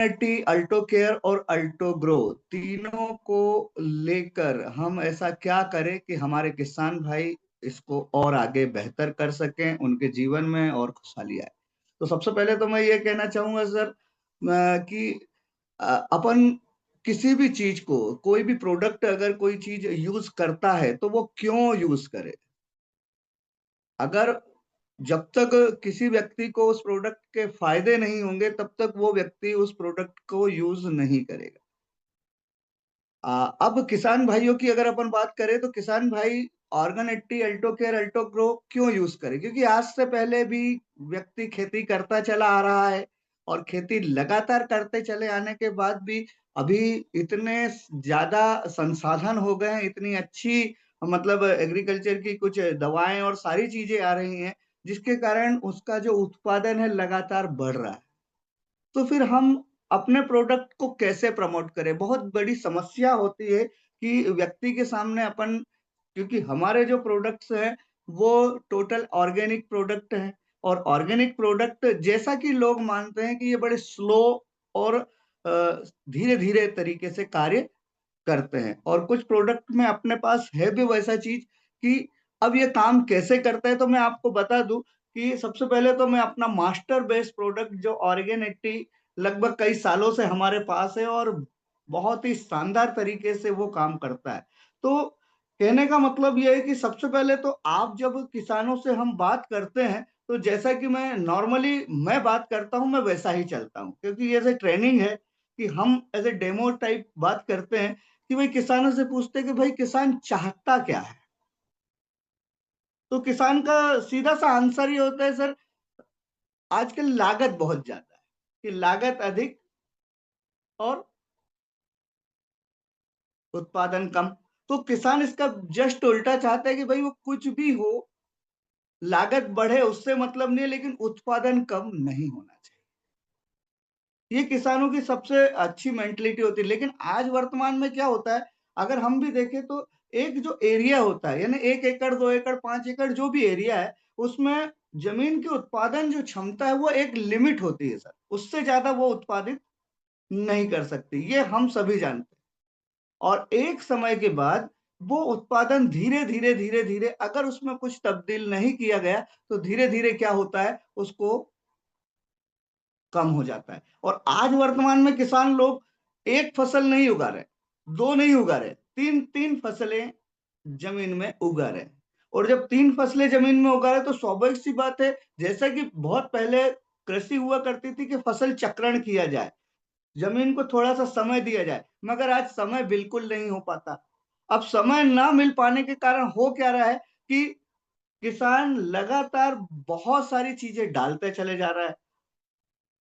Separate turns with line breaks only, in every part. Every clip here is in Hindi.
टी अल्टो केयर और अल्टो ग्रो तीनों को लेकर हम ऐसा क्या करें कि हमारे किसान भाई इसको और आगे बेहतर कर सकें, उनके जीवन में और खुशहाली आए। तो सबसे पहले तो मैं ये कहना चाहूंगा सर, कि अपन किसी भी चीज को, कोई भी प्रोडक्ट अगर कोई चीज यूज करता है तो वो क्यों यूज करे। अगर जब तक किसी व्यक्ति को उस प्रोडक्ट के फायदे नहीं होंगे तब तक वो व्यक्ति उस प्रोडक्ट को यूज नहीं करेगा। अब किसान भाइयों की अगर अपन बात करें तो किसान भाई organ 80 Alto care Alto grow क्यों यूज करे, क्योंकि आज से पहले भी व्यक्ति खेती करता चला आ रहा है और खेती लगातार करते चले आने के बाद भी अभी इतने ज्यादा संसाधन हो गए हैं, इतनी अच्छी मतलब एग्रीकल्चर की कुछ दवाएं और सारी चीजें आ रही हैं जिसके कारण उसका जो उत्पादन है लगातार बढ़ रहा है। तो फिर हम अपने प्रोडक्ट को कैसे प्रमोट करें, बहुत बड़ी समस्या होती है कि व्यक्ति के सामने अपन, क्योंकि हमारे जो प्रोडक्ट्स हैं वो टोटल ऑर्गेनिक प्रोडक्ट हैं और ऑर्गेनिक प्रोडक्ट जैसा कि लोग मानते हैं कि ये बड़े स्लो और धीरे धीरे तरीके से कार्य करते हैं, और कुछ प्रोडक्ट में अपने पास है भी वैसा चीज कि अब ये काम कैसे करता है। तो मैं आपको बता दूं कि सबसे पहले तो मैं अपना मास्टर बेस्ड प्रोडक्ट जो ऑर्गेन 80 लगभग कई सालों से हमारे पास है और बहुत ही शानदार तरीके से वो काम करता है। तो कहने का मतलब ये है कि सबसे पहले तो आप जब किसानों से हम बात करते हैं तो जैसा कि मैं नॉर्मली मैं बात करता हूं मैं वैसा ही चलता हूं, क्योंकि ये ऐसे ट्रेनिंग है कि हम एज ए डेमो टाइप बात करते हैं कि भाई किसानों से पूछते हैं कि भाई किसान चाहता क्या है। तो किसान का सीधा सा आंसर ये होता है सर, आजकल लागत बहुत ज्यादा है, कि लागत अधिक और उत्पादन कम। तो किसान इसका जस्ट उल्टा चाहता है कि भाई वो कुछ भी हो, लागत बढ़े उससे मतलब नहीं है लेकिन उत्पादन कम नहीं होना चाहिए। ये किसानों की सबसे अच्छी मेंटलिटी होती है। लेकिन आज वर्तमान में क्या होता है, अगर हम भी देखें तो एक जो एरिया होता है, यानी 1 एकड़ 2 एकड़ 5 एकड़ जो भी एरिया है, उसमें जमीन की उत्पादन जो क्षमता है वो एक लिमिट होती है सर, उससे ज्यादा वो उत्पादित नहीं कर सकती, ये हम सभी जानते हैं। और एक समय के बाद वो उत्पादन धीरे धीरे धीरे धीरे अगर उसमें कुछ तब्दील नहीं किया गया तो धीरे धीरे क्या होता है, उसको कम हो जाता है। और आज वर्तमान में किसान लोग एक फसल नहीं उगा रहे, दो नहीं उगा रहे, तीन तीन फसलें जमीन में उगा रहे। और जब तीन फसलें जमीन में उगा रहे तो स्वाभाविक सी बात है, जैसा कि बहुत पहले कृषि हुआ करती थी कि फसल चक्रण किया जाए, जमीन को थोड़ा सा समय दिया जाए, मगर आज समय बिल्कुल नहीं हो पाता। अब समय ना मिल पाने के कारण हो क्या रहा है कि किसान लगातार बहुत सारी चीजें डालते चले जा रहा है।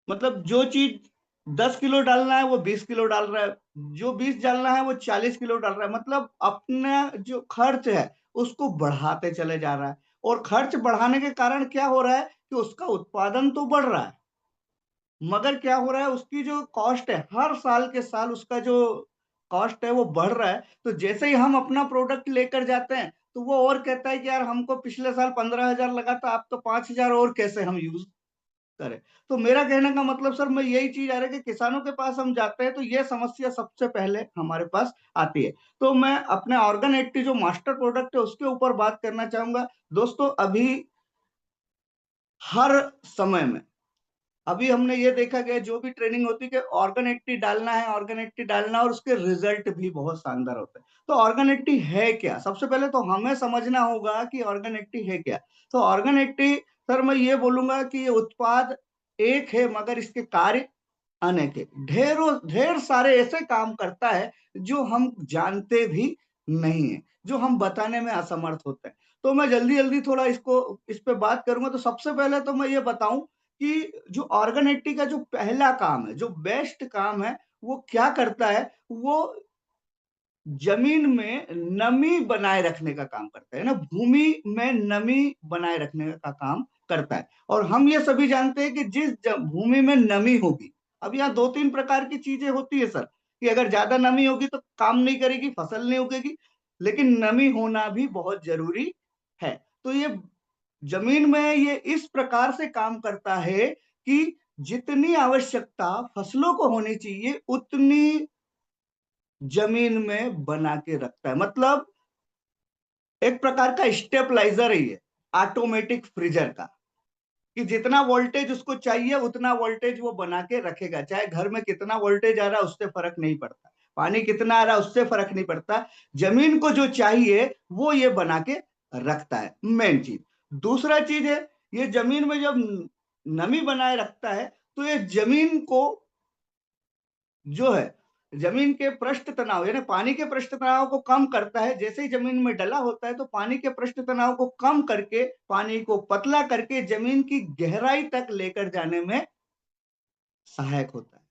मतलब जो चीज 10 किलो डालना है वो 20 किलो डाल रहा है, जो 20 डालना है वो 40 किलो डाल रहा है। मतलब अपना जो खर्च है उसको बढ़ाते चले जा रहा है। और खर्च बढ़ाने के कारण क्या हो रहा है कि उसका उत्पादन तो बढ़ रहा है, मगर क्या हो रहा है, उसकी जो कॉस्ट है हर साल के साल उसका जो कॉस्ट है वो बढ़ रहा है। तो जैसे ही हम अपना प्रोडक्ट लेकर जाते हैं तो वो और कहता है कि यार हमको पिछले साल 15,000 लगा था, आप तो 5,000 और कैसे हम यूज करें। तो मेरा कहने का मतलब सर मैं यही चीज आ रहा है कि किसानों के पास हम जाते हैं तो ये समस्या सबसे पहले हमारे पास आती है। तो मैं अपने ऑर्गन 80 जो मास्टर प्रोडक्ट है उसके ऊपर बात करना चाहूंगा। दोस्तों अभी हर समय में, अभी हमने ये देखा गया जो भी ट्रेनिंग होती है कि ऑर्गन 80 डालना है, ऑर्गन 80 डालना, और उसके रिजल्ट भी बहुत शानदार होते हैं। तो ऑर्गन 80 है क्या, सबसे पहले तो हमें समझना होगा कि ऑर्गन 80 है क्या। तो ऑर्गन 80 सर मैं ये बोलूंगा कि ये उत्पाद एक है मगर इसके कार्य अनेक है। ढेरों ढेर सारे ऐसे काम करता है जो हम जानते भी नहीं है, जो हम बताने में असमर्थ होते हैं। तो मैं जल्दी जल्दी थोड़ा इसको इस पे बात करूंगा। तो सबसे पहले तो मैं ये बताऊं कि जो ऑर्गेनिटी का जो पहला काम है, जो बेस्ट काम है, वो क्या करता है, वो जमीन में नमी बनाए रखने का काम करता है ना, भूमि में नमी बनाए रखने का काम करता है। और हम ये सभी जानते हैं कि जिस भूमि में नमी होगी, अब यहाँ दो तीन प्रकार की चीजें होती है सर, कि अगर ज्यादा नमी होगी तो काम नहीं करेगी, फसल नहीं उगेगी, लेकिन नमी होना भी बहुत जरूरी है। तो ये जमीन में ये इस प्रकार से काम करता है कि जितनी आवश्यकता फसलों को होनी चाहिए उतनी जमीन में बना के रखता है। मतलब एक प्रकार का स्टेबलाइजर ही है, ऑटोमेटिक फ्रीजर का, कि जितना वोल्टेज उसको चाहिए उतना वोल्टेज वो बना के रखेगा। चाहे घर में कितना वोल्टेज आ रहा है उससे फर्क नहीं पड़ता, पानी कितना आ रहा है उससे फर्क नहीं पड़ता, जमीन को जो चाहिए वो ये बना के रखता है, मेन चीज। दूसरा चीज है, ये जमीन में जब नमी बनाए रखता है तो ये जमीन को जो है, जमीन के पृष्ठ तनाव यानी पानी के पृष्ठ तनाव को कम करता है। जैसे ही जमीन में डला होता है तो पानी के पृष्ठ तनाव को कम करके, पानी को पतला करके जमीन की गहराई तक लेकर जाने में सहायक होता है।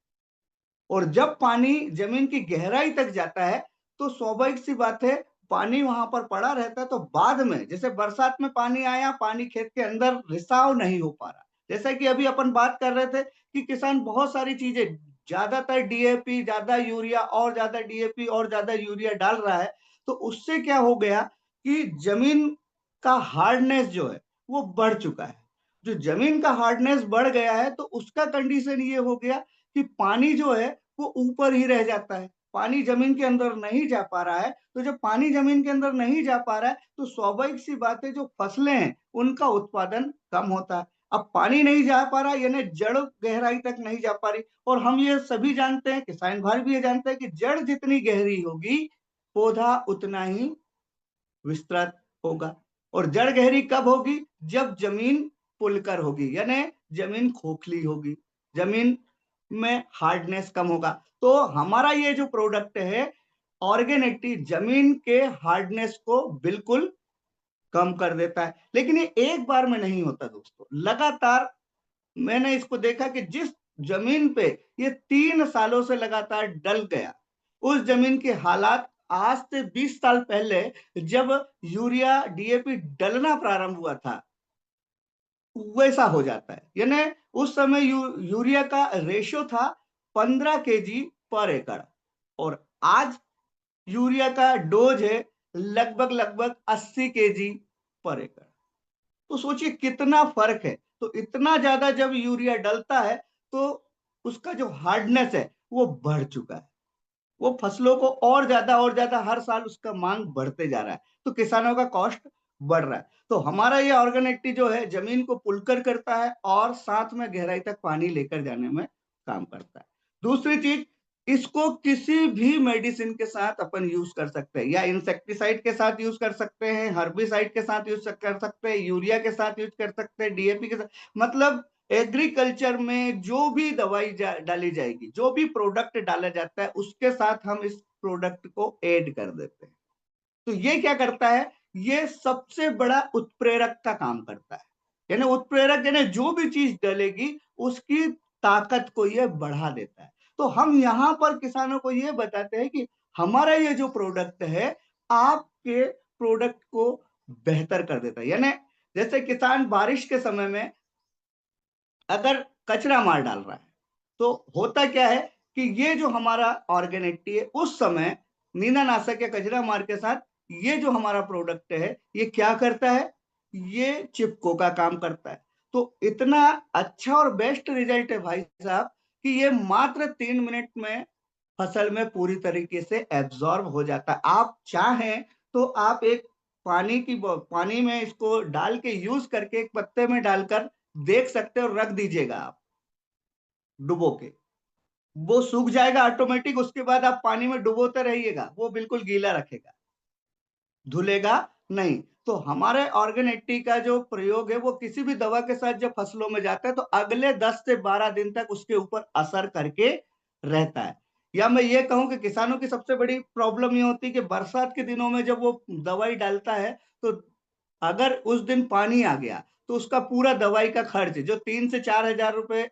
और जब पानी जमीन की गहराई तक जाता है तो स्वाभाविक सी बात है, पानी वहां पर पड़ा रहता है, तो बाद में जैसे बरसात में पानी आया, पानी खेत के अंदर रिसाव नहीं हो पा रहा। जैसा कि अभी अपन बात कर रहे थे कि किसान बहुत सारी चीजें, ज्यादातर डीएपी, ज्यादा यूरिया और ज्यादा डीएपी और ज्यादा यूरिया डाल रहा है, तो उससे क्या हो गया कि जमीन का हार्डनेस जो है वो बढ़ चुका है। जो जमीन का हार्डनेस बढ़ गया है तो उसका कंडीशन ये हो गया कि पानी जो है वो ऊपर ही रह जाता है, पानी जमीन के अंदर नहीं जा पा रहा है। तो जब पानी जमीन के अंदर नहीं जा पा रहा है तो स्वाभाविक सी बात है, जो फसलें हैं उनका उत्पादन कम होता है। अब पानी नहीं जा पा रहा यानी जड़ गहराई तक नहीं जा पा रही, और हम ये सभी जानते हैं, किसान भाई भी ये जानते हैं कि जड़ जितनी गहरी होगी पौधा उतना ही विस्तृत होगा। और जड़ गहरी कब होगी? जब जमीन पुलकर होगी, यानी जमीन खोखली होगी, जमीन में हार्डनेस कम होगा। तो हमारा ये जो प्रोडक्ट है ऑर्गेनिटी, जमीन के हार्डनेस को बिल्कुल कम कर देता है। लेकिन ये एक बार में नहीं होता दोस्तों, लगातार मैंने इसको देखा कि जिस जमीन पे ये 3 सालों से लगातार डल गया, उस जमीन के हालात आज से 20 साल पहले जब यूरिया डीएपी डलना प्रारंभ हुआ था वैसा हो जाता है। यानी उस समय यूरिया का रेशो था 15 kg पर एकड़, और आज यूरिया का डोज है लगभग लगभग 80 kg पर एकड़। तो सोचिए कितना फर्क है। तो इतना ज्यादा जब यूरिया डलता है तो उसका जो हार्डनेस है वो बढ़ चुका है, वो फसलों को और ज्यादा हर साल उसका मांग बढ़ते जा रहा है, तो किसानों का कॉस्ट बढ़ रहा है। तो हमारा ये ऑर्गेनिटी जो है जमीन को पुलकर करता है और साथ में गहराई तक पानी लेकर जाने में काम करता है। दूसरी चीज, इसको किसी भी मेडिसिन के साथ अपन यूज कर सकते हैं, या इंसेक्टिसाइड के साथ यूज कर सकते हैं, हर्बिसाइड के साथ यूज कर सकते हैं, यूरिया के साथ यूज कर सकते हैं, डीएपी के साथ, मतलब एग्रीकल्चर में जो भी दवाई डाली जाएगी, जो भी प्रोडक्ट डाला जाता है उसके साथ हम इस प्रोडक्ट को ऐड कर देते हैं। तो ये क्या करता है, ये सबसे बड़ा उत्प्रेरक का काम करता है। यानी उत्प्रेरक यानी जो भी चीज डलेगी उसकी ताकत को ये बढ़ा देता है। तो हम यहाँ पर किसानों को ये बताते हैं कि हमारा ये जो प्रोडक्ट है आपके प्रोडक्ट को बेहतर कर देता है। यानी जैसे किसान बारिश के समय में अगर कचरा मार डाल रहा है तो होता क्या है कि ये जो हमारा ऑर्गेनिटी है उस समय नींदानाशक या कचरा मार के साथ ये जो हमारा प्रोडक्ट है ये क्या करता है, ये चिपको का काम करता है। तो इतना अच्छा और बेस्ट रिजल्ट है भाई साहब कि ये मात्र 3 मिनट में फसल में पूरी तरीके से एब्जॉर्ब हो जाता है। आप चाहें तो आप एक पानी में इसको डाल के यूज करके एक पत्ते में डालकर देख सकते हो, रख दीजिएगा आप डुबो के, वो सूख जाएगा ऑटोमेटिक। उसके बाद आप पानी में डुबोते रहिएगा, वो बिल्कुल गीला रखेगा, धुलेगा नहीं। तो हमारे ऑर्गेनिटी का जो प्रयोग है वो किसी भी दवा के साथ जब फसलों में जाता है तो अगले 10 से 12 दिन तक उसके ऊपर असर करके रहता है। या मैं ये कहूं कि किसानों की सबसे बड़ी प्रॉब्लम ये होती है कि बरसात के दिनों में जब वो दवाई डालता है तो अगर उस दिन पानी आ गया तो उसका पूरा दवाई का खर्च जो 3 से 4 हजार रुपए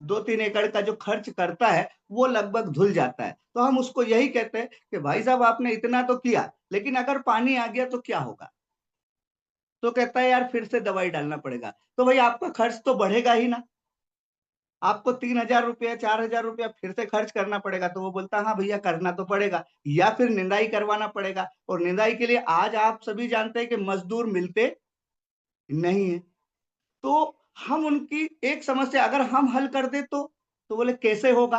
2-3 एकड़ का जो खर्च करता है वो लगभग धुल जाता है। तो हम उसको यही कहते हैं कि भाई साहब आपने इतना तो किया, लेकिन अगर पानी आ गया तो क्या होगा? तो कहता है यार फिर से दवाई डालना पड़ेगा। तो भाई आपका खर्च तो बढ़ेगा ही ना, आपको 3 हजार रुपया 4 हजार रुपया फिर से खर्च करना पड़ेगा। तो वो बोलता हाँ भैया करना तो पड़ेगा, या फिर निंदाई करवाना पड़ेगा। और निंदाई के लिए आज आप सभी जानते हैं कि मजदूर मिलते नहीं है। तो हम उनकी एक समस्या अगर हम हल कर दे तो बोले कैसे होगा?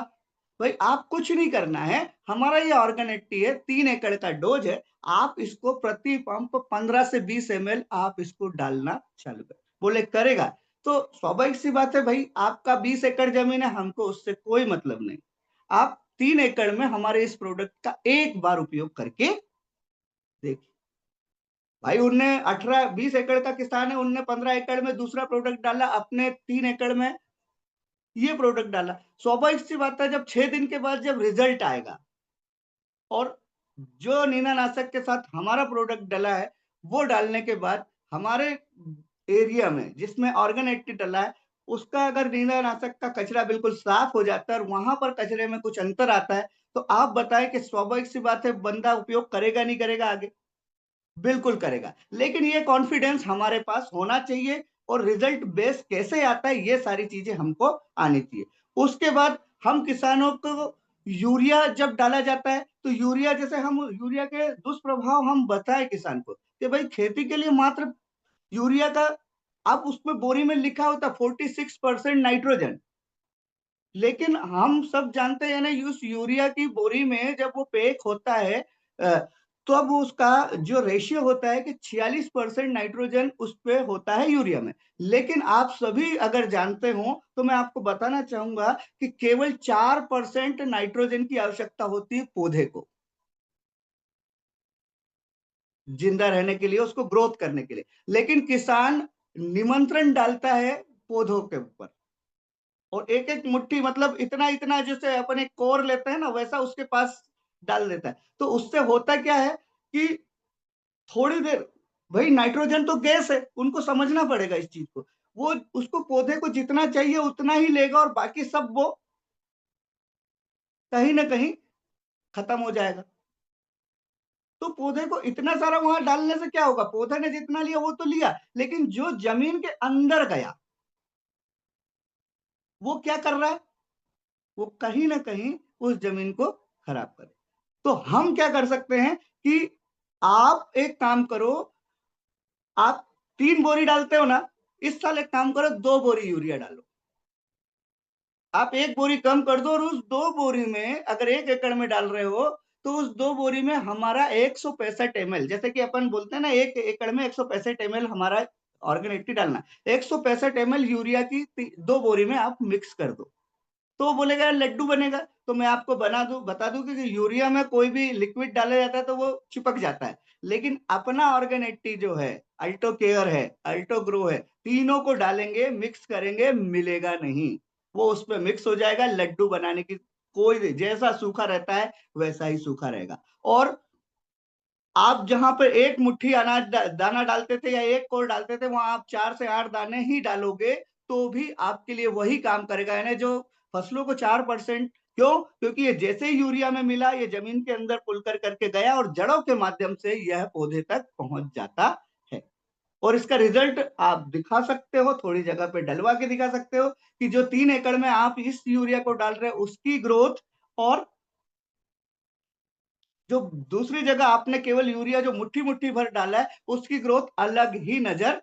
भाई आप कुछ नहीं करना है, हमारा ये ऑर्गेनिटी है, 3 एकड़ का डोज है, आप इसको प्रति पंप 15 से 20 ml आप इसको डालना चालू कर। बोले करेगा? तो स्वाभाविक सी बात है भाई, आपका 20 एकड़ जमीन है, हमको उससे कोई मतलब नहीं। आप 3 एकड़ में हमारे इस प्रोडक्ट का एक बार उपयोग करके देखिए। भाई उनने 18-20 एकड़ का किसान है, उनने 15 एकड़ में दूसरा प्रोडक्ट डाला, अपने 3 एकड़ में ये प्रोडक्ट डाला। स्वाभाविक सी बात है, जब 6 दिन के बाद जब रिजल्ट आएगा और जो नीनानाशक के साथ हमारा प्रोडक्ट डला है वो डालने के बाद हमारे एरिया में जिसमें ऑर्गेनिटी डला है उसका अगर नीनानाशक का कचरा बिल्कुल साफ हो जाता है और वहां पर कचरे में कुछ अंतर आता है, तो आप बताएं कि स्वाभाविक सी बात है बंदा उपयोग करेगा नहीं करेगा आगे? बिल्कुल करेगा। लेकिन ये कॉन्फिडेंस हमारे पास होना चाहिए और रिजल्ट बेस कैसे आता है ये सारी चीजें हमको आनी चाहिए। उसके बाद हम किसानों को यूरिया जब डाला जाता है तो यूरिया जैसे हम यूरिया के दुष्प्रभाव हम बताएं किसान को कि भाई खेती के लिए मात्र यूरिया का आप उसमें बोरी में लिखा होता 46% नाइट्रोजन, लेकिन हम सब जानते हैं ना उस यूरिया की बोरी में जब वो पैक होता है तो अब उसका जो रेशियो होता है कि 46% नाइट्रोजन उस पे होता है यूरिया में। लेकिन आप सभी अगर जानते हो तो मैं आपको बताना चाहूंगा कि केवल 4% नाइट्रोजन की आवश्यकता होती है पौधे को जिंदा रहने के लिए, उसको ग्रोथ करने के लिए। लेकिन किसान निमंत्रण डालता है पौधों के ऊपर और एक एक मुट्ठी मतलब इतना इतना जैसे अपन एक कोर लेते हैं ना वैसा उसके पास डाल देता है। तो उससे होता क्या है कि थोड़ी देर, भाई नाइट्रोजन तो गैस है, उनको समझना पड़ेगा इस चीज को। वो उसको पौधे को जितना चाहिए उतना ही लेगा और बाकी सब वो कहीं ना कहीं खत्म हो जाएगा। तो पौधे को इतना सारा वहां डालने से क्या होगा? पौधे ने जितना लिया वो तो लिया, लेकिन जो जमीन के अंदर गया वो क्या कर रहा है? वो कहीं ना कहीं उस जमीन को खराब करे। तो हम क्या कर सकते हैं कि आप एक काम करो, आप 3 बोरी डालते हो ना, इस साल एक काम करो 2 बोरी यूरिया डालो। आप 1 बोरी कम कर दो और उस 2 बोरी में अगर 1 एकड़ में डाल रहे हो तो उस 2 बोरी में हमारा 165 ml, जैसे कि अपन बोलते हैं ना 1 एकड़ में 165 ml हमारा ऑर्गेनिक डालना, 165 ml यूरिया की 2 बोरी में आप मिक्स कर दो। तो बोलेगा यार लड्डू बनेगा। तो मैं आपको बता दूं कि यूरिया में कोई भी लिक्विड डाला जाता है तो वो चिपक जाता है, लेकिन अपना ऑर्गेनिटी जो है, अल्टो केयर है, अल्टो ग्रो है, तीनों को डालेंगे मिक्स करेंगे मिलेगा नहीं, वो उसमें मिक्स हो जाएगा। लड्डू बनाने की कोई, जैसा सूखा रहता है वैसा ही सूखा रहेगा। और आप जहां पर एक मुट्ठी दाना डालते थे या एक कोर डालते थे वहां आप 4 से 8 दाने ही डालोगे तो भी आपके लिए वही काम करेगा। यानी जो फसलों को 4%, क्यों? क्योंकि ये जैसे ही यूरिया में मिला ये जमीन के अंदर पुलकर करके गया और जड़ों के माध्यम से यह पौधे तक पहुंच जाता है। और इसका रिजल्ट आप दिखा सकते हो, थोड़ी जगह पे डलवा के दिखा सकते हो कि जो 3 एकड़ में आप इस यूरिया को डाल रहे हो उसकी ग्रोथ और जो दूसरी जगह आपने केवल यूरिया जो मुट्ठी मुट्ठी भर डाला है उसकी ग्रोथ अलग ही नजर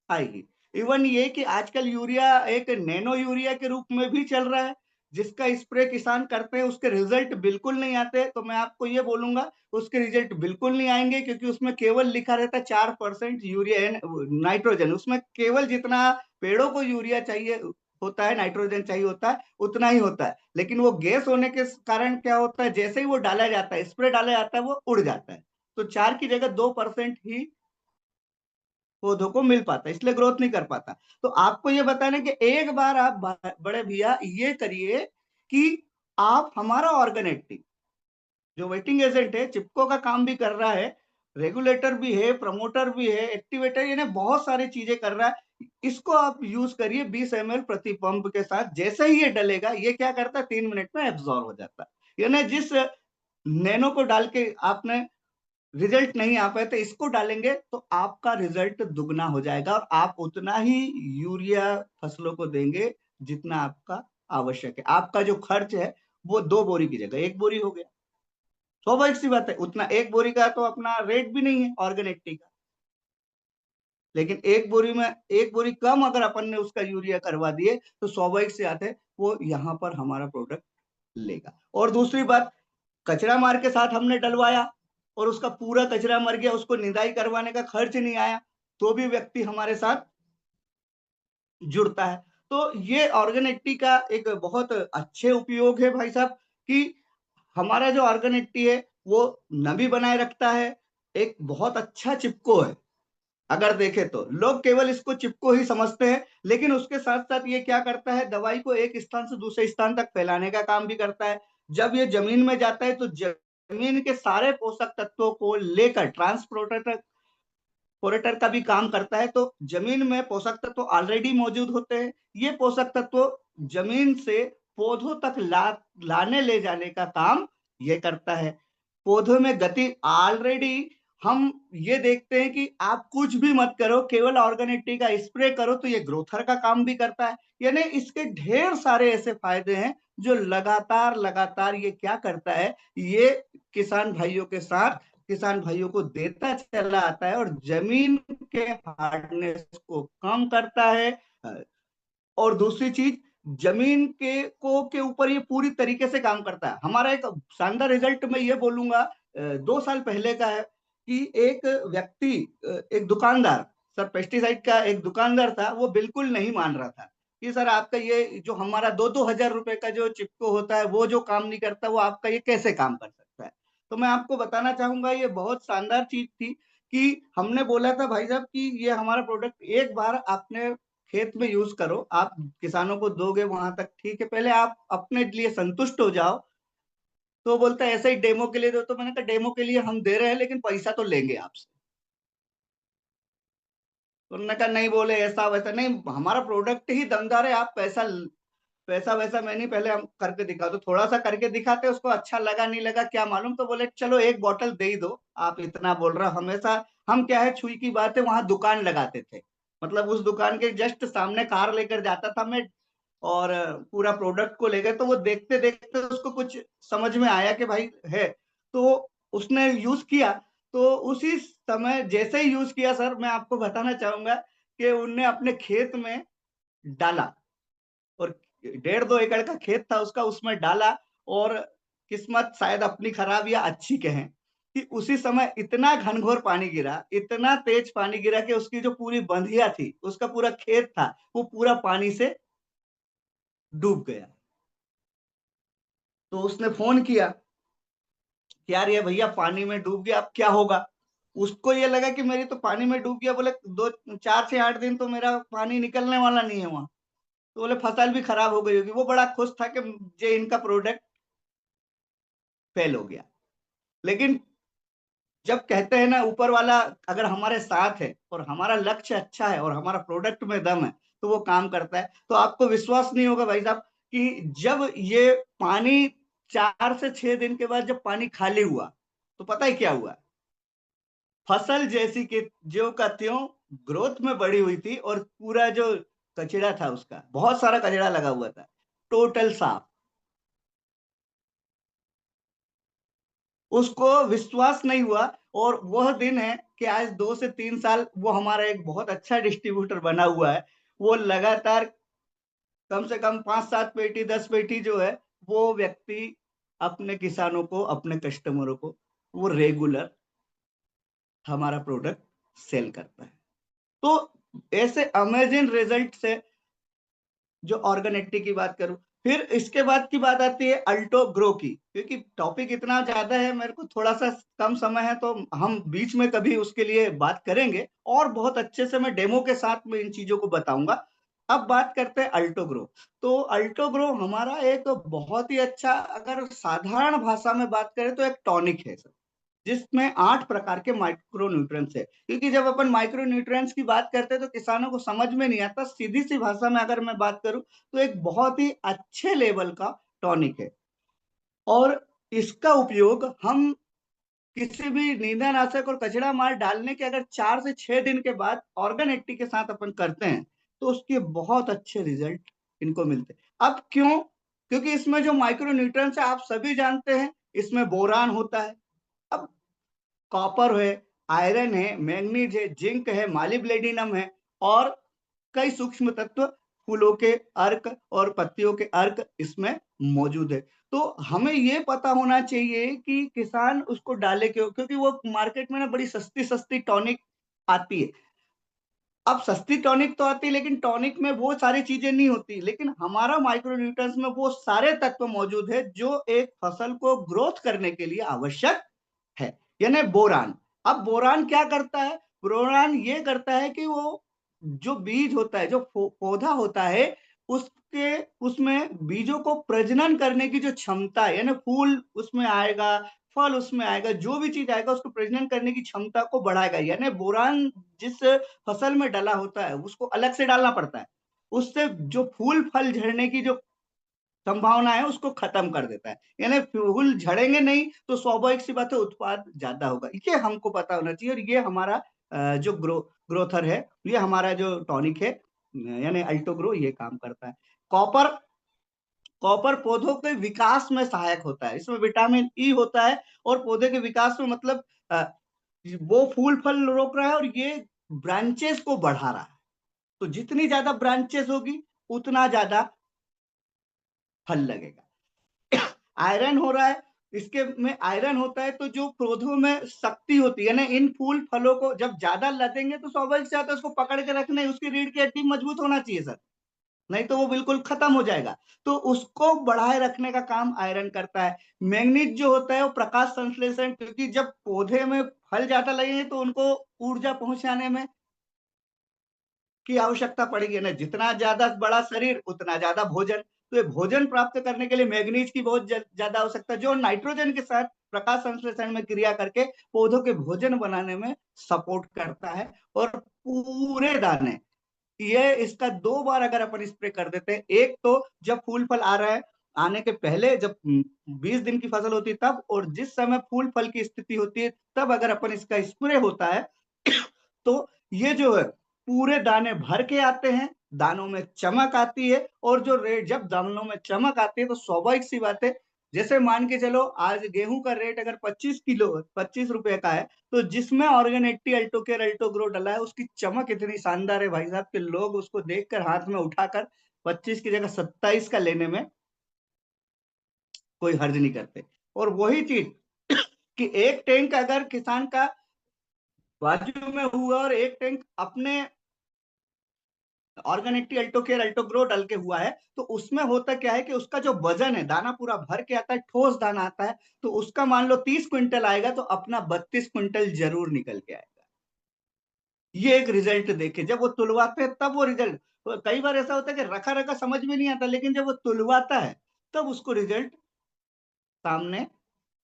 आएगी। इवन ये कि आजकल यूरिया एक नैनो यूरिया के रूप में भी चल रहा है जिसका स्प्रे किसान करते हैं, उसके रिजल्ट बिल्कुल नहीं आते। तो मैं आपको ये बोलूंगा उसके रिजल्ट बिल्कुल नहीं आएंगे क्योंकि उसमें केवल लिखा रहता है 4% यूरिया नाइट्रोजन, उसमें केवल जितना पेड़ों को यूरिया चाहिए होता है, नाइट्रोजन चाहिए होता है उतना ही होता है। लेकिन वो गैस होने के कारण क्या होता है, जैसे ही वो डाला जाता है, स्प्रे डाला जाता है, वो उड़ जाता है। तो 4 की जगह 2% ही पौधों को मिल पाता है, इसलिए ग्रोथ नहीं कर पाता। तो आपको ये बताना कि एक बार आप बड़े भैया ये करिए कि आप हमारा ऑर्गेनिक जो वेटिंग एजेंट है, चिपको का काम भी कर रहा है, रेगुलेटर भी है, प्रमोटर भी है, एक्टिवेटर, यानी बहुत सारी चीजें कर रहा है। इसको आप यूज करिए 20 ml प्रति पंप के साथ। जैसे ही ये डलेगा ये क्या करता है 3 मिनट में एब्जॉर्ब हो जाता है। यानी जिस नैनो को डाल के आपने रिजल्ट नहीं आ पाए तो इसको डालेंगे तो आपका रिजल्ट दुगना हो जाएगा और आप उतना ही यूरिया फसलों को देंगे जितना आपका आवश्यक है। आपका जो खर्च है वो 2 बोरी की जगह 1 बोरी हो गया। स्वाभाविक सी बात है, उतना 1 बोरी का तो अपना रेट भी नहीं है ऑर्गेनिक टी का। लेकिन एक बोरी कम अगर अपन ने उसका यूरिया करवा दिए तो स्वाभाविक से आते वो यहाँ पर हमारा प्रोडक्ट लेगा। और दूसरी बात, कचरा मार के साथ हमने डलवाया और उसका पूरा कचरा मर गया, उसको निदाई करवाने का खर्च नहीं आया, तो भी व्यक्ति हमारे साथ जुड़ता है। तो ये ऑर्गेनिक का एक बहुत अच्छे उपयोग है भाई साहब, कि हमारा जो ऑर्गेनिक है वो नमी बनाए रखता है, एक बहुत अच्छा चिपको है। अगर देखें तो लोग केवल इसको चिपको ही समझते हैं, लेकिन उसके साथ साथ ये क्या करता है, दवाई को एक स्थान से दूसरे स्थान तक फैलाने का काम भी करता है। जब ये जमीन में जाता है तो जमीन के सारे पोषक तत्वों को लेकर ट्रांसपोर्टर पोरेटर का भी काम करता है। तो जमीन में पोषक तत्व ऑलरेडी मौजूद होते हैं, ये पोषक तत्व जमीन से पौधों तक लाने ले जाने का काम ये करता है। पौधों में गति ऑलरेडी हम ये देखते हैं कि आप कुछ भी मत करो, केवल ऑर्गेनिक का स्प्रे करो तो ये ग्रोथर का काम भी करता है। यानी इसके ढेर सारे ऐसे फायदे हैं जो लगातार लगातार ये क्या करता है, ये किसान भाइयों के साथ किसान भाइयों को देता चला आता है और जमीन के हार्डनेस को कम करता है। और दूसरी चीज, जमीन के ऊपर ये पूरी तरीके से काम करता है। हमारा एक शानदार रिजल्ट मैं ये बोलूंगा, 2 साल पहले का है कि एक व्यक्ति, एक दुकानदार, सर पेस्टिसाइड का एक दुकानदार था, वो बिल्कुल नहीं मान रहा था कि सर आपका ये जो हमारा 2-2 हजार रुपए का जो चिपको होता है वो जो काम नहीं करता, वो आपका ये कैसे काम कर सकता है। तो मैं आपको बताना चाहूंगा, ये बहुत शानदार चीज थी कि हमने बोला था भाई साहब कि ये हमारा प्रोडक्ट एक बार आपने खेत में यूज करो, आप किसानों को दोगे वहां तक ठीक है, पहले आप अपने लिए संतुष्ट हो जाओ। तो बोलता है ऐसे ही डेमो के लिए दो, तो मैंने कहा डेमो के लिए हम दे रहे हैं लेकिन पैसा तो लेंगे आपसे। तो उन्होंने कहा नहीं, बोले ऐसा वैसा नहीं, हमारा प्रोडक्ट ही दमदार है, आप पैसा वैसा मैं नहीं, पहले हम करके दिखा। तो थोड़ा सा करके दिखाते, उसको अच्छा लगा नहीं लगा क्या मालूम, तो बोले चलो एक बोतल दे ही दो, आप इतना बोल रहे हो। हमेशा हम क्या है, छुई की बात है, वहां दुकान लगाते थे, मतलब उस दुकान के जस्ट सामने कार लेकर जाता था मैं, और पूरा प्रोडक्ट को लेकर, तो वो देखते देखते उसको कुछ समझ में आया कि भाई है, तो उसने यूज किया। तो उसी समय जैसे ही यूज किया सर, मैं आपको बताना चाहूंगा कि उनने अपने खेत में डाला, और 1.5-2 एकड़ का खेत था उसका, उसमें डाला। और किस्मत शायद अपनी खराब या अच्छी कहें कि उसी समय इतना घनघोर पानी गिरा, इतना तेज पानी गिरा कि उसकी जो पूरी बंधिया थी, उसका पूरा खेत था, वो पूरा पानी से डूब गया। तो उसने फोन किया कि यार ये भैया पानी में डूब गया, अब क्या होगा। उसको ये लगा कि मेरी तो पानी में डूब गया, बोले 2 4 से 8 दिन तो मेरा पानी निकलने वाला नहीं है वहां। तो बोले फसल भी खराब हो गई होगी। वो बड़ा खुश था कि जे इनका प्रोडक्ट फेल हो गया। लेकिन जब कहते हैं ना, ऊपर वाला अगर हमारे साथ है और हमारा लक्ष्य अच्छा है और हमारा प्रोडक्ट में दम है, तो वो काम करता है। तो आपको विश्वास नहीं होगा भाई साहब कि जब ये पानी 4 से 6 दिन के बाद जब पानी खाली हुआ, तो पता है क्या हुआ, फसल जैसी कि ज्यों का त्यों ग्रोथ में बढ़ी हुई थी, और पूरा जो कचरा था, उसका बहुत सारा कचरा लगा हुआ था, टोटल साफ। उसको विश्वास नहीं हुआ। और वह दिन है कि आज 2 से 3 साल वो हमारा एक बहुत अच्छा डिस्ट्रीब्यूटर बना हुआ है। वो लगातार कम से कम 5-7 पेटी 10 पेटी जो है, वो व्यक्ति अपने किसानों को, अपने कस्टमरों को, वो रेगुलर हमारा प्रोडक्ट सेल करता है। तो ऐसे अमेजिंग रिजल्ट से, जो ऑर्गेनिटी की बात करूं, फिर इसके बाद की बात आती है अल्टो ग्रो की। क्योंकि टॉपिक इतना ज्यादा है, मेरे को थोड़ा सा कम समय है, तो हम बीच में कभी उसके लिए बात करेंगे और बहुत अच्छे से मैं डेमो के साथ में इन चीजों को बताऊंगा। अब बात करते हैं अल्टो ग्रो। तो अल्टो ग्रो हमारा एक बहुत ही अच्छा, अगर साधारण भाषा में बात करें तो एक टॉनिक है सर, जिसमें 8 प्रकार के माइक्रो न्यूट्रिएंट्स है। क्योंकि जब अपन माइक्रो न्यूट्रिएंट्स की बात करते हैं तो किसानों को समझ में नहीं आता, सीधी सी भाषा में अगर मैं बात करूं तो एक बहुत ही अच्छे लेवल का टॉनिक है। और इसका उपयोग हम किसी भी नींदानाशक और कचरा मार डालने के अगर 4 से 6 दिन के बाद ऑर्गन एक्टिव के साथ अपन करते हैं, तो उसके बहुत अच्छे रिजल्ट इनको मिलते हैं। अब क्यों? क्योंकि इसमें जो माइक्रो न्यूट्रिएंट्स है, आप सभी जानते हैं, इसमें बोरान होता है। अब कॉपर है, आयरन है, मैंगनीज है, जिंक है, मालिब्लेडिनम है और कई सूक्ष्म तत्व फूलों के अर्क और पत्तियों के अर्क इसमें मौजूद है। तो हमें ये पता होना चाहिए कि किसान उसको डाले क्यों, क्योंकि वो मार्केट में ना बड़ी सस्ती सस्ती टॉनिक आती है। अब सस्ती टॉनिक तो आती है, लेकिन टॉनिक में वो सारी चीजें नहीं होती, लेकिन हमारा माइक्रोन्यूट्रिएंट्स में वो सारे तत्व मौजूद है जो एक फसल को ग्रोथ करने के लिए आवश्यक है, यानी बोरान। अब बोरान क्या करता है? बोरान ये करता है कि वो जो बीज होता है, जो पौधा होता है, उसके उसमें बीजों को प्रजनन करने की जो क्षमता है, यानी फूल उसमें आएगा, फल उसमें आएगा, जो भी चीज आएगा उसको प्रजनन करने की क्षमता को बढ़ाएगा। यानी बोरान जिस फसल में डला होता है उसको अलग से डालना पड़ता है, उससे जो फूल फल झड़ने की जो संभावना है उसको खत्म कर देता है। यानी फूल झड़ेंगे नहीं तो स्वाभाविक सी बात है उत्पाद ज्यादा होगा। ये हमको पता होना चाहिए और ये हमारा जो ग्रोथर है, ये हमारा जो टॉनिक है यानी अल्टोग्रो, ये काम करता है। कॉपर, कॉपर पौधों के विकास में सहायक होता है, इसमें विटामिन ई होता है और पौधे के विकास में मतलब वो फूल फल रोक रहा है और ये ब्रांचेस को बढ़ा रहा है। तो जितनी ज्यादा ब्रांचेस होगी उतना ज्यादा फल लगेगा। आयरन हो रहा है, इसके में आयरन होता है तो जो पौधों में शक्ति होती है ना, इन फूल फलों को जब ज्यादा लदेंगे तो स्वाभाविक से आता है उसको पकड़ के रखने, उसकी रीढ़ की हड्डी मजबूत होना चाहिए सर, नहीं तो वो बिल्कुल खत्म हो जाएगा। तो उसको बढ़ाए रखने का काम आयरन करता है। मैंगनीज जो होता है वो प्रकाश संश्लेषण, क्योंकि जब पौधे में फल ज्यादा लगेंगे तो उनको ऊर्जा पहुंचाने में की आवश्यकता पड़ेगी ना, जितना ज्यादा बड़ा शरीर उतना ज्यादा भोजन। तो ये भोजन प्राप्त करने के लिए मैग्नीज की बहुत ज्यादा आवश्यकता है, जो नाइट्रोजन के साथ प्रकाश संश्लेषण में क्रिया करके पौधों के भोजन बनाने में सपोर्ट करता है। और पूरे दाने, ये इसका 2 बार अगर अपन स्प्रे कर देते हैं, एक तो जब फूल फल आ रहा है, आने के पहले जब 20 दिन की फसल होती है तब, और जिस समय फूल फल की स्थिति होती है तब अगर अपन इसका स्प्रे होता है तो ये जो है पूरे दाने भर के आते हैं, दानों में चमक आती है। और जो रेट, जब दानों में चमक आती है तो स्वाभाविक सी बात है, जैसे मान के चलो आज गेहूं का रेट अगर 25 किलो 25 रुपए का है, तो जिसमें ऑर्गन 80 अल्टोकेयर अल्टोग्रो डला है उसकी चमक इतनी शानदार है भाई साहब कि लोग उसको देखकर हाथ में उठाकर 25 की जगह 27 का लेने में कोई हर्ज नहीं करते। और वही चीज कि एक टैंक अगर किसान का बाजू में हुआ और एक टैंक अपने ऑर्गेनिक अल्टोकेयर अल्टोग्रो डल के हुआ है, तो उसमें होता क्या है कि उसका जो वजन है, दाना पूरा भर के आता है, ठोस दाना आता है, तो उसका मान लो 30 क्विंटल आएगा तो अपना 32 क्विंटल जरूर निकल के आएगा। ये एक रिजल्ट देखे, जब वो तुलवाते हैं तब वो रिजल्ट, तो कई बार ऐसा होता है कि रखा रखा समझ में नहीं आता, लेकिन जब वो तुलवाता है तब उसको रिजल्ट सामने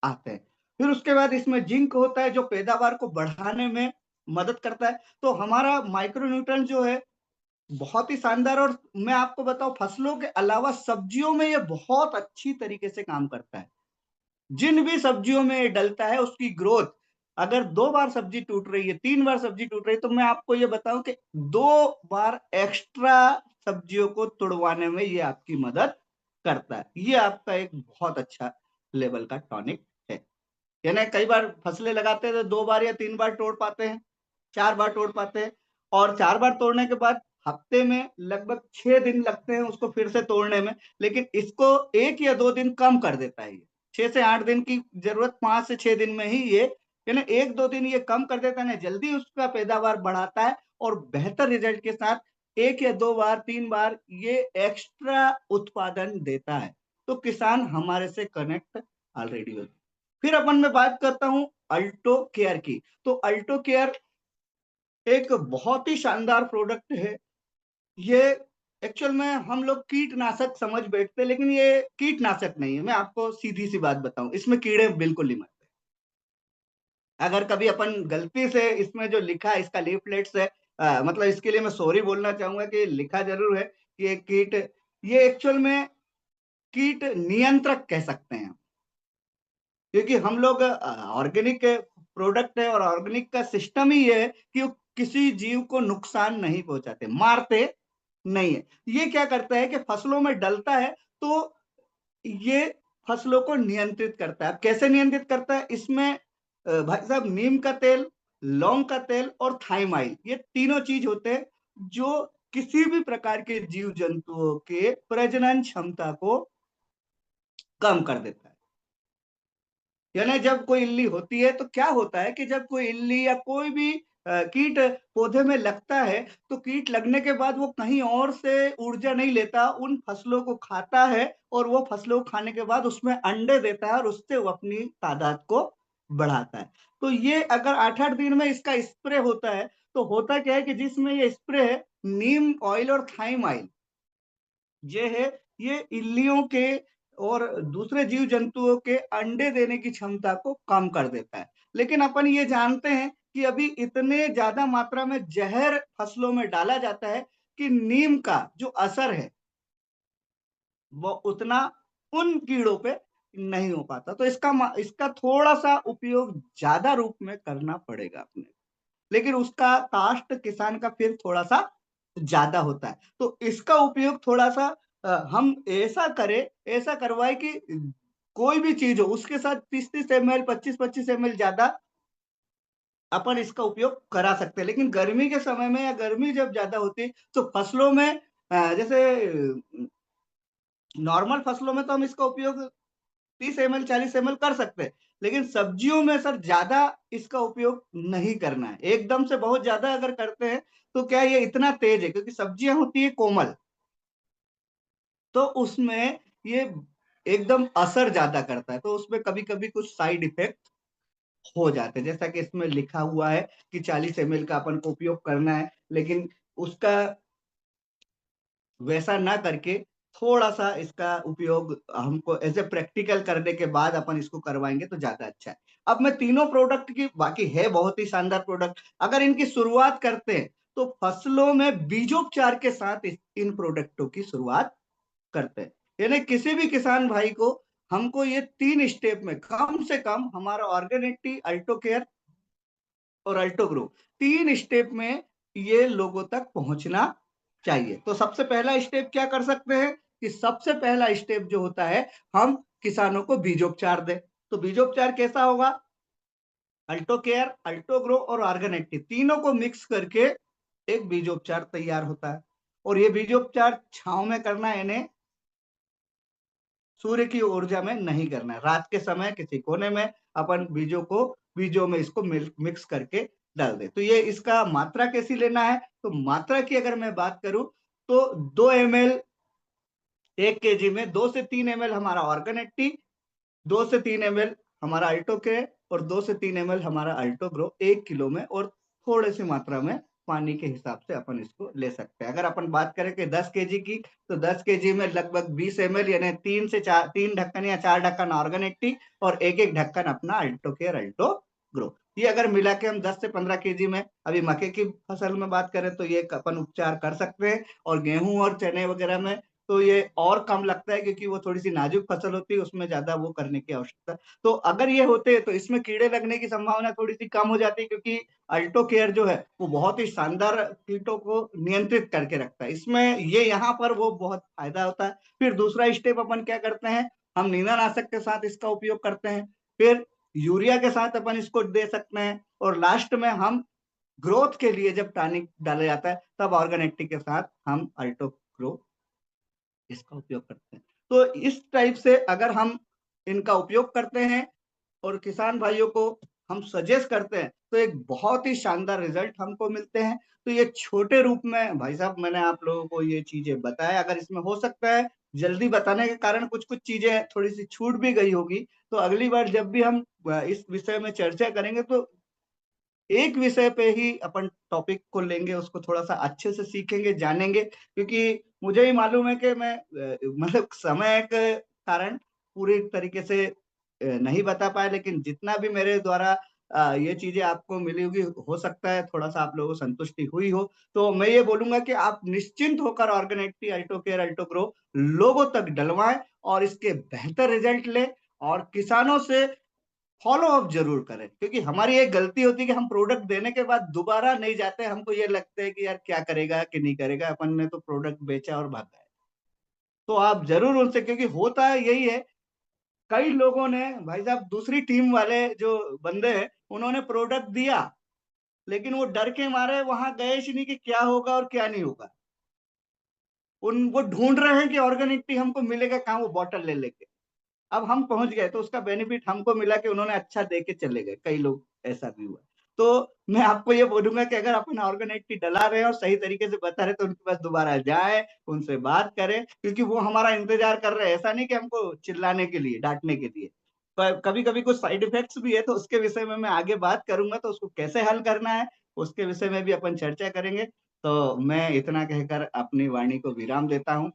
आते हैं। फिर उसके बाद इसमें जिंक होता है जो पैदावार को बढ़ाने में मदद करता है। तो हमारा माइक्रोन्यूट्रन जो है बहुत ही शानदार, और मैं आपको बताऊं फसलों के अलावा सब्जियों में ये बहुत अच्छी तरीके से काम करता है। जिन भी सब्जियों में ये डलता है उसकी ग्रोथ, अगर 2 बार सब्जी टूट रही है, 3 बार सब्जी टूट रही है, तो मैं आपको ये बताऊं कि 2 बार एक्स्ट्रा सब्जियों को तुड़वाने में ये आपकी मदद करता है। ये आपका एक बहुत अच्छा लेवल का टॉनिक है। यानी कई बार फसलें लगाते हैं तो 2 बार या 3 बार तोड़ पाते हैं, 4 बार तोड़ पाते हैं, और 4 बार तोड़ने के बाद हफ्ते में लगभग 6 दिन लगते हैं उसको फिर से तोड़ने में। लेकिन इसको 1 या 2 दिन कम कर देता है, ये 6 से 8 दिन की जरूरत 5 से 6 दिन में ही ये, यानी 1-2 दिन ये कम कर देता है ना, जल्दी उसका पैदावार बढ़ाता है और बेहतर रिजल्ट के साथ 1 या 2 बार 3 बार ये एक्स्ट्रा उत्पादन देता है। तो किसान हमारे से कनेक्ट ऑलरेडी हो। फिर अपन मैं बात करता हूं अल्टो केयर की। तो अल्टो केयर एक बहुत ही शानदार प्रोडक्ट है। ये एक्चुअल में हम लोग कीटनाशक समझ बैठते, लेकिन ये कीटनाशक नहीं है। मैं आपको सीधी सी बात बताऊं, इसमें कीड़े बिल्कुल नहीं मरते। अगर कभी अपन गलती से इसमें जो लिखा है इसका लीफलेट्स है, मतलब इसके लिए मैं सॉरी बोलना चाहूंगा कि लिखा जरूर है कि ये कीट, ये एक्चुअल में कीट नियंत्रक कह सकते हैं, क्योंकि हम लोग ऑर्गेनिक प्रोडक्ट है और ऑर्गेनिक का सिस्टम ही ये है कि वो किसी जीव को नुकसान नहीं पहुंचाते, मारते नहीं है। ये क्या करता है कि फसलों में डलता है तो ये फसलों को नियंत्रित करता है। कैसे नियंत्रित करता है? इसमें भाई साहब नीम का तेल लौंग का तेल और थाइमाइल, ये तीनों चीज होते हैं जो किसी भी प्रकार के जीव जंतुओं के प्रजनन क्षमता को कम कर देता है। यानी जब कोई इल्ली होती है तो क्या होता है कि जब कोई इल्ली या कोई भी कीट पौधे में लगता है, तो कीट लगने के बाद वो कहीं और से ऊर्जा नहीं लेता, उन फसलों को खाता है और वो फसलों को खाने के बाद उसमें अंडे देता है और उससे वो अपनी तादाद को बढ़ाता है। तो ये अगर 8-8 दिन में इसका स्प्रे होता है, तो होता क्या है कि जिसमें ये स्प्रे है, नीम ऑयल और थाइम ऑयल, ये है, ये इल्लियों के और दूसरे जीव जंतुओं के अंडे देने की क्षमता को कम कर देता है। लेकिन अपन ये जानते हैं कि अभी इतने ज्यादा मात्रा में जहर फसलों में डाला जाता है कि नीम का जो असर है वो उतना उन कीड़ों पे नहीं हो पाता। तो इसका थोड़ा सा उपयोग ज्यादा रूप में करना पड़ेगा अपने, लेकिन उसका कास्ट किसान का फिर थोड़ा सा ज्यादा होता है। तो इसका उपयोग थोड़ा सा हम ऐसा करें, ऐसा करवाए कि कोई भी चीज हो उसके साथ 30-30 ml 25-25 ml ज्यादा अपन इसका उपयोग करा सकते हैं। लेकिन गर्मी के समय में या गर्मी जब ज्यादा होती है तो फसलों में जैसे नॉर्मल फसलों में तो हम इसका उपयोग 30 ml 40 ml कर सकते हैं, लेकिन सब्जियों में सर ज्यादा इसका उपयोग नहीं करना है। एकदम से बहुत ज्यादा अगर करते हैं तो क्या ये इतना तेज है, क्योंकि सब्जियां होती है कोमल, तो उसमें ये एकदम असर ज्यादा करता है, तो उसमें कभी कभी कुछ साइड इफेक्ट हो जाते हैं। जैसा कि इसमें लिखा हुआ है कि 40 ml का अपन को उपयोग करना है, लेकिन उसका वैसा ना करके थोड़ा सा इसका उपयोग हमको एज ए प्रैक्टिकल करने के बाद अपन इसको करवाएंगे तो ज्यादा अच्छा है। अब मैं तीनों प्रोडक्ट की, बाकी है बहुत ही शानदार प्रोडक्ट, अगर इनकी शुरुआत करते हैं तो फसलों में बीजोपचार के साथ इन प्रोडक्टों की शुरुआत करते हैं। यानी किसी भी किसान भाई को हमको ये 3 स्टेप में कम से कम हमारा ऑर्गेनिक अल्टो केयर और अल्टो ग्रो 3 स्टेप में ये लोगों तक पहुंचना चाहिए। तो सबसे पहला स्टेप क्या कर सकते हैं कि सबसे पहला स्टेप जो होता है, हम किसानों को बीजोपचार दें। तो बीजोपचार कैसा होगा? अल्टो केयर, अल्टो ग्रो और ऑर्गेनिक तीनों को मिक्स करके एक बीजोपचार तैयार होता है। और ये बीजोपचार छांव में करना है, इन्हें सूर्य की ऊर्जा में नहीं करना है। रात के समय किसी कोने में अपन बीजों में इसको मिक्स करके डाल दे। तो ये इसका मात्रा कैसी लेना है, तो मात्रा की अगर मैं बात करूं तो 2 ml 1 kg में 2 से 3 ml हमारा ऑर्गेनिक, 2 से 3 ml हमारा अल्टो के और 2 से 3 ml हमारा अल्टो ग्रो 1 किलो में, और थोड़ी सी मात्रा में पानी के हिसाब से अपन इसको ले सकते हैं। अगर अपन बात करें कि 10 kg की, तो 10 kg में लगभग 20 ml यानी 3 ढक्कन या 4 ढक्कन ऑर्गेनिक और एक ढक्कन अपना अल्टो केयर अल्टो ग्रो। ये अगर मिला के हम 10 से 15 kg में, अभी मक्के की फसल में बात करें तो ये अपन उपचार कर सकते हैं। और गेहूं और चने वगैरह में तो ये और कम लगता है, क्योंकि वो थोड़ी सी नाजुक फसल होती है, उसमें ज्यादा वो करने की आवश्यकता। तो अगर ये होते तो इसमें कीड़े लगने की संभावना थोड़ी सी कम हो जाती है, क्योंकि अल्टो केयर जो है वो बहुत ही शानदार कीटों को नियंत्रित करके रखता है। इसमें ये यहाँ पर वो बहुत फायदा होता है। फिर दूसरा स्टेप अपन क्या करते हैं, हम नींदनाशक के साथ इसका उपयोग करते हैं, फिर यूरिया के साथ अपन इसको दे सकते हैं, और लास्ट में हम ग्रोथ के लिए जब टॉनिक डाला जाता है तब ऑर्गेनिक के साथ हम अल्टो ग्रो इसका उपयोग करते हैं। तो इस टाइप से अगर हम इनका उपयोग करते हैं और किसान भाइयों को हम सजेस्ट करते हैं तो एक बहुत ही शानदार रिजल्ट हमको मिलते हैं। तो ये छोटे रूप में भाई साहब मैंने आप लोगों को ये चीजें बताया, अगर इसमें हो सकता है जल्दी बताने के कारण कुछ कुछ चीजें थोड़ी सी छूट भी गई होगी, तो अगली बार जब भी हम इस विषय में चर्चा करेंगे तो एक विषय पे ही अपन टॉपिक को लेंगे, उसको थोड़ा सा अच्छे से सीखेंगे जानेंगे, क्योंकि मुझे ही मालूम है कि मैं मतलब समय के कारण पूरी तरीके से नहीं बता पाया, लेकिन जितना भी मेरे द्वारा ये चीजें आपको मिली होगी, हो सकता है थोड़ा सा आप लोगों को संतुष्टि हुई हो। तो मैं ये बोलूंगा कि आप निश्चिंत होकर organic Alto care Alto grow लोगों तक डलवाएं और इसके बेहतर रिजल्ट लें, और किसानों से फॉलो अप जरूर करें, क्योंकि हमारी एक गलती होती है कि हम प्रोडक्ट देने के बाद दोबारा नहीं जाते, हमको ये लगता है कि यार क्या करेगा कि नहीं करेगा, अपन ने तो प्रोडक्ट बेचा और भागा है। तो आप जरूर उनसे, क्योंकि होता है यही है, कई लोगों ने भाई साहब दूसरी टीम वाले जो बंदे हैं उन्होंने प्रोडक्ट दिया, लेकिन वो डर के मारे वहाँ गए ही नहीं कि क्या होगा और क्या नहीं होगा। वो ढूँढ रहे हैं कि ऑर्गेनिक टी हमको मिलेगा कहाँ, वो बॉटल ले लेके। अब हम पहुँच गए तो उसका बेनिफिट हमको मिला कि उन्होंने अच्छा दे के चले गए, कई लोग ऐसा भी हुआ। तो मैं आपको ये बोलूँगा कि अगर अपन ऑर्गेनिक टी डला रहे हैं और सही तरीके से बता रहे हैं तो उनके पास दोबारा जाएँ, उनसे बात करें क्योंकि वो हमारा इंतज़ार कर रहे हैं। ऐसा नहीं कि हमको चिल्लाने के लिए, डाँटने के लिए। पर कभी-कभी कुछ साइड इफ़ेक्ट्स भी है तो उसके विषय में मैं आगे बात करूँगा तो उसको कैसे हल करना है, उसके विषय में भी अपन चर्चा करेंगे। तो मैं इतना कहकर अपनी वाणी को विराम देता हूँ।